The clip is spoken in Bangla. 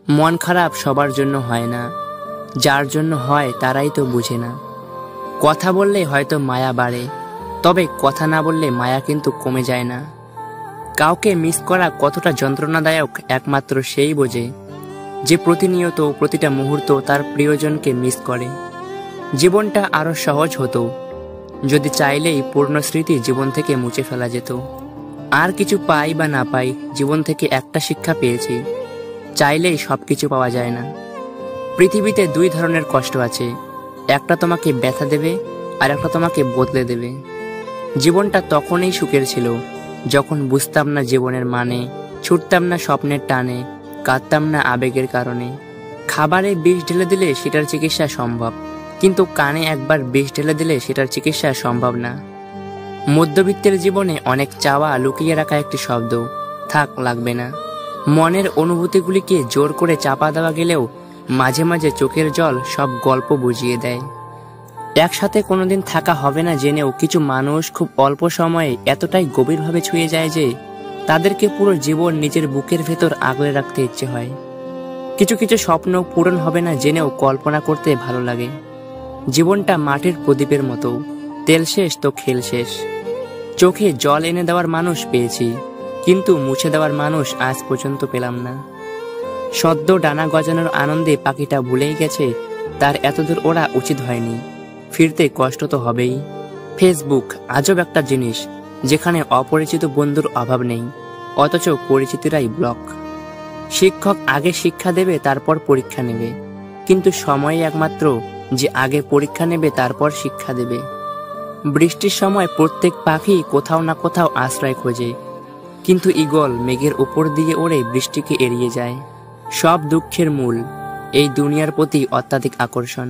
মন খারাপ সবার জন্য হয় না, যার জন্য হয় তারাই তো বুঝে না। কথা বললে হয়তো মায়া বাড়ে, তবে কথা না বললে মায়া কিন্তু কমে যায় না। কাউকে মিস করা কতটা যন্ত্রণাদায়ক একমাত্র সেই বোঝে, যে প্রতিনিয়ত প্রতিটা মুহূর্ত তার প্রিয়জনকে মিস করে। জীবনটা আরো সহজ হতো যদি চাইলেই পূর্ণ স্মৃতি জীবন থেকে মুছে ফেলা যেত। আর কিছু পাই বা না পাই, জীবন থেকে একটা শিক্ষা পেয়েছি, চাইলেই সবকিছু পাওয়া যায় না। পৃথিবীতে দুই ধরনের কষ্ট আছে, একটা তোমাকে ব্যথা দেবে আর একটা তোমাকে বদলে দেবে। জীবনটা তখনই সুখের ছিল যখন বুঝতাম না জীবনের মানে, ছুটতাম না স্বপ্নের টানে, কাঁদতাম না আবেগের কারণে। খাবারে বিষ ঢেলে দিলে সেটার চিকিৎসা সম্ভব, কিন্তু কানে একবার বিষ ঢেলে দিলে সেটার চিকিৎসা সম্ভব না। মধ্যবিত্তের জীবনে অনেক চাওয়া লুকিয়ে রাখা একটি শব্দ, থাক লাগবে না। মনের অনুভূতিগুলিকে জোর করে চাপা দেওয়া গেলেও মাঝে মাঝে চোখের জল সব গল্প বুঝিয়ে দেয়। একসাথে কোনোদিন থাকা হবে না জেনেও কিছু মানুষ খুব অল্প সময়ে এতটাই গভীরভাবে ছুঁয়ে যায় যে তাদেরকে পুরো জীবন নিজের বুকের ভেতর আগলে রাখতে ইচ্ছে হয়। কিছু কিছু স্বপ্ন পূরণ হবে না জেনেও কল্পনা করতে ভালো লাগে। জীবনটা মাটির প্রদীপের মতো, তেল শেষ তো খেল শেষ। চোখে জল এনে দেওয়ার মানুষ পেয়েছি, কিন্তু মুছে দেওয়ার মানুষ আজ পর্যন্ত পেলাম না। সদ্য ডানা গজানোর আনন্দে পাখিটা ভুলেই গেছে তার এতদূর ওড়া উচিত হয়নি, ফিরতে কষ্ট তো হবেই। ফেসবুক আজব একটা জিনিস, যেখানে অপরিচিত বন্ধুর অভাব নেই, অথচ পরিচিতিরাই ব্লক। শিক্ষক আগে শিক্ষা দেবে তারপর পরীক্ষা নেবে, কিন্তু সময় একমাত্র যে আগে পরীক্ষা নেবে তারপর শিক্ষা দেবে। বৃষ্টির সময় প্রত্যেক পাখি কোথাও না কোথাও আশ্রয় খোঁজে, কিন্তু ঈগল মেঘের উপর দিয়ে ওড়ে বৃষ্টিকে এড়িয়ে যায়। সব দুঃখের মূল এই দুনিয়ার প্রতি অত্যাধিক আকর্ষণ।